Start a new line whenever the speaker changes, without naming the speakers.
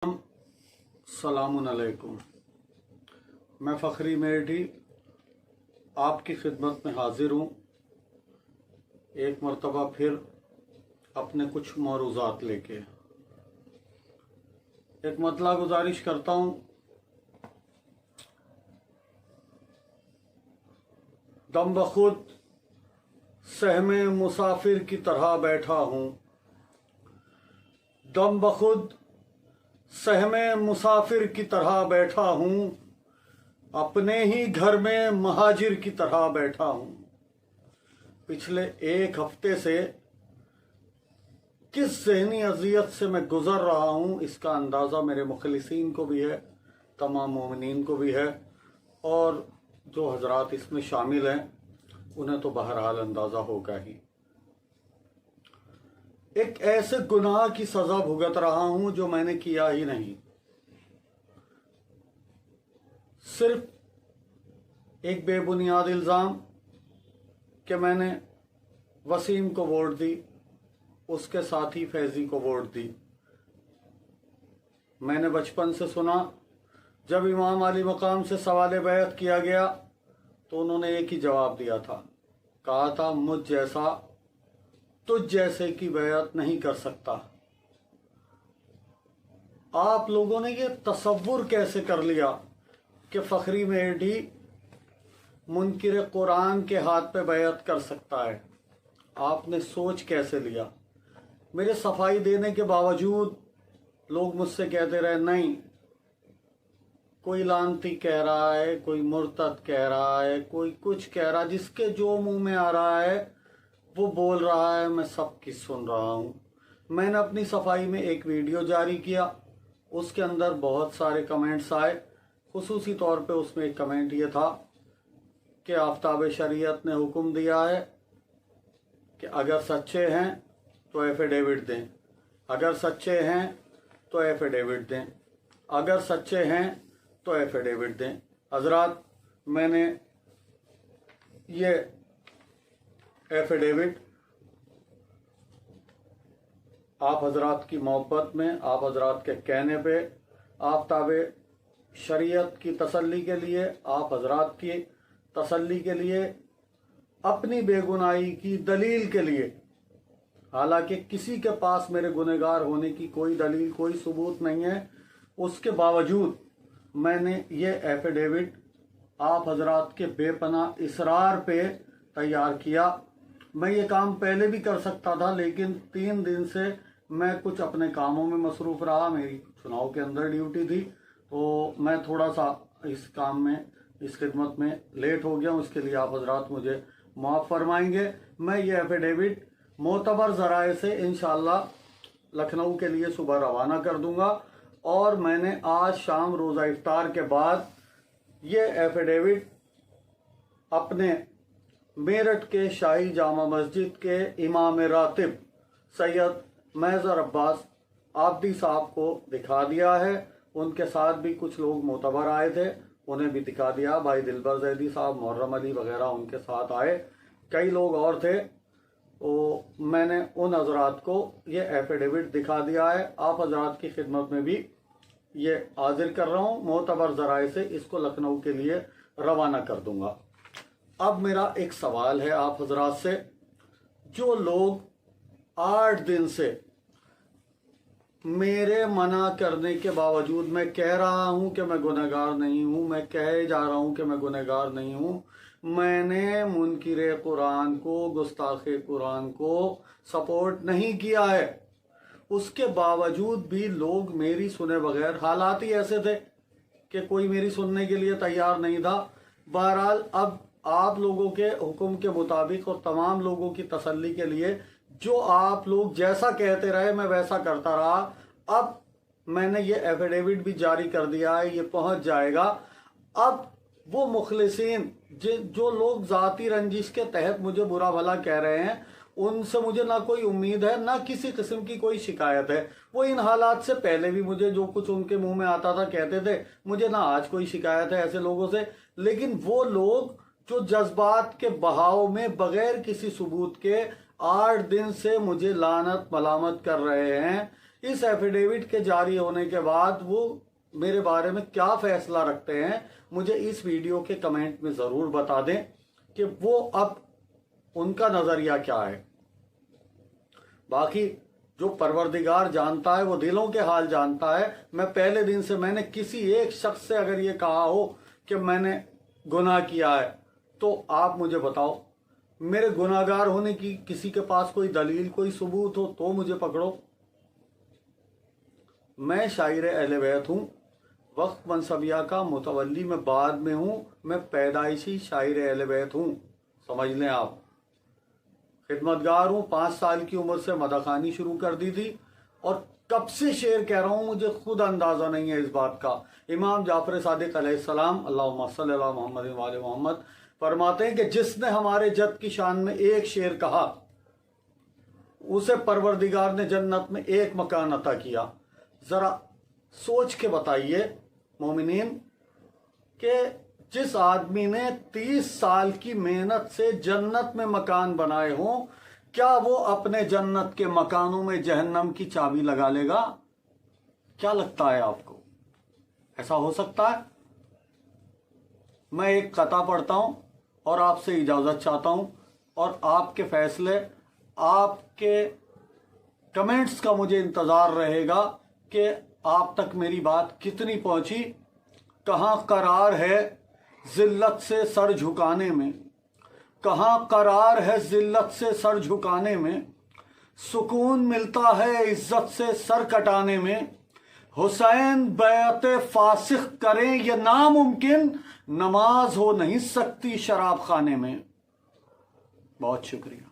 अस्सलामुन अलैकुम। मैं फ़खरी मेरठी आपकी खिदमत में हाजिर हूँ एक मरतबा फिर अपने कुछ मौरूज़ात लेके। एक मतला गुजारिश करता हूँ, दम बखुद सहमे मुसाफिर की तरह बैठा हूँ, दम बखुद सहमे मुसाफिर की तरह बैठा हूँ, अपने ही घर में महाजिर की तरह बैठा हूँ। पिछले एक हफ्ते से किस ज़हनी अज़ियत से मैं गुज़र रहा हूँ, इसका अंदाज़ा मेरे मुखलिसीन को भी है, तमाम मोमिनीन को भी है, और जो हजरात इसमें शामिल हैं उन्हें तो बहरहाल अंदाज़ा होगा ही। एक ऐसे गुनाह की सज़ा भुगत रहा हूँ जो मैंने किया ही नहीं। सिर्फ एक बेबुनियाद इल्ज़ाम कि मैंने वसीम को वोट दी, उसके साथी फैज़ी को वोट दी। मैंने बचपन से सुना, जब इमाम अली मकाम से सवाल बैत किया गया तो उन्होंने एक ही जवाब दिया था, कहा था मुझ जैसा तुझ जैसे की बैत नहीं कर सकता। आप लोगों ने ये तसव्वुर कैसे कर लिया कि फ़खरी मेरठी मुनकिर कुरान के हाथ पे बैत कर सकता है? आपने सोच कैसे लिया? मेरे सफाई देने के बावजूद लोग मुझसे कहते रहे, नहीं, कोई लानती कह रहा है, कोई मुर्तद कह रहा है, कोई कुछ कह रहा है, जिसके जो मुंह में आ रहा है वो बोल रहा है, मैं सब की सुन रहा हूँ। मैंने अपनी सफाई में एक वीडियो जारी किया, उसके अंदर बहुत सारे कमेंट्स आए। खुसूसी तौर पे उसमें एक कमेंट ये था कि आफ्ताब शरीयत ने हुक्म दिया है कि अगर सच्चे हैं तो एफिडेविट दें, अगर सच्चे हैं तो एफिडेविट दें, अगर सच्चे हैं तो एफिडेविट दें। हजरात, मैंने ये एफिडेविट आप हजरात की मोहब्बत में, आप हजरात के कहने पे, आफ्ताब शरीयत की तसल्ली के लिए, आप हजरात की तसल्ली के लिए, अपनी बेगुनाही की दलील के लिए, हालांकि किसी के पास मेरे गुनहगार होने की कोई दलील, कोई सबूत नहीं है, उसके बावजूद मैंने ये एफिडेविट आप हजरात के बेपनाह इसरार पे तैयार किया। मैं ये काम पहले भी कर सकता था, लेकिन 3 दिन से मैं कुछ अपने कामों में मसरूफ़ रहा, मेरी चुनाव के अंदर ड्यूटी थी, तो मैं थोड़ा सा इस काम में, इस खिदमत में लेट हो गया हूँ। इसके लिए आप हजरात मुझे माफ़ फरमाएंगे। मैं ये एफिडेविट मोतबर ज़राए से इंशाअल्लाह लखनऊ के लिए सुबह रवाना कर दूंगा, और मैंने आज शाम रोज़ा इफ्तार के बाद ये एफिडेविट अपने मेरठ के शाही जामा मस्जिद के इमाम रातिब सैयद महज़र अब्बास आब्दी साहब को दिखा दिया है। उनके साथ भी कुछ लोग मोतबर आए थे, उन्हें भी दिखा दिया। भाई दिलबर जैदी साहब, मुहर्रम अली वगैरह उनके साथ आए, कई लोग और थे। तो मैंने उन हजरात को ये एफिडेविट दिखा दिया है। आप हजरात की खिदमत में भी ये हाजिर कर रहा हूँ, मोतबर ज़राए से इसको लखनऊ के लिए रवाना कर दूंगा। अब मेरा एक सवाल है आप हजरात से, जो लोग 8 दिन से मेरे मना करने के बावजूद, मैं कह रहा हूं कि मैं गुनहगार नहीं हूं, मैं कहे जा रहा हूं कि मैं गुनहगार नहीं हूं, मैंने मुनकिर कुरान को, गुस्ताखे कुरान को सपोर्ट नहीं किया है, उसके बावजूद भी लोग मेरी सुने बगैर, हालात ही ऐसे थे कि कोई मेरी सुनने के लिए तैयार नहीं था। बहरहाल अब आप लोगों के हुक्म के मुताबिक और तमाम लोगों की तसल्ली के लिए, जो आप लोग जैसा कहते रहे मैं वैसा करता रहा। अब मैंने ये एफिडेविट भी जारी कर दिया है, ये पहुंच जाएगा। अब वो मुखलिसीन जो लोग ज़ाती रंजिश के तहत मुझे बुरा भला कह रहे हैं, उनसे मुझे ना कोई उम्मीद है, ना किसी किस्म की कोई शिकायत है। वो इन हालात से पहले भी मुझे जो कुछ उनके मुंह में आता था कहते थे, मुझे ना आज कोई शिकायत है ऐसे लोगों से। लेकिन वो लोग जो जज्बात के बहाव में बगैर किसी सबूत के 8 दिन से मुझे लानत मलामत कर रहे हैं, इस एफिडेविट के जारी होने के बाद वो मेरे बारे में क्या फैसला रखते हैं, मुझे इस वीडियो के कमेंट में ज़रूर बता दें कि वो अब उनका नज़रिया क्या है। बाकी जो परवरदिगार जानता है वो दिलों के हाल जानता है। मैं पहले दिन से मैंने किसी एक शख्स से अगर ये कहा हो कि मैंने गुनाह किया है तो आप मुझे बताओ, मेरे गुनाहगार होने की किसी के पास कोई दलील, कोई सबूत हो तो मुझे पकड़ो। मैं शायर अहले बैत हूँ, वक्त मनसबिया का मुतवल्ली मैं बाद में हूँ, मैं पैदाइशी शायर अहले बैत हूँ, समझ लें आप। खिदमतगार हूँ, 5 साल की उम्र से मदखानी शुरू कर दी थी और कब से शेर कह रहा हूँ मुझे खुद अंदाज़ा नहीं है इस बात का। इमाम जाफर सादिक अलैहिस्सलाम अल्लाहुम्मा सल्ली अला मुहम्मद व आले मुहम्मद फरमाते हैं कि जिसने हमारे जद की शान में एक शेर कहा उसे परवरदिगार ने जन्नत में एक मकान अता किया। ज़रा सोच के बताइए मोमिनीन कि जिस आदमी ने 30 साल की मेहनत से जन्नत में मकान बनाए हों, क्या वो अपने जन्नत के मकानों में जहन्नम की चाबी लगा लेगा? क्या लगता है आपको, ऐसा हो सकता है? मैं एक कथा पढ़ता हूं और आपसे इजाज़त चाहता हूं और आपके फैसले, आपके कमेंट्स का मुझे इंतज़ार रहेगा कि आप तक मेरी बात कितनी पहुंची। कहाँ करार है जिल्लत से सर झुकाने में, कहाँ करार है जिल्लत से सर झुकाने में, सुकून मिलता है इज्जत से सर कटाने में। हुसैन बैत फासिख करें ये नामुमकिन, नमाज हो नहीं सकती शराब खाने में। बहुत शुक्रिया।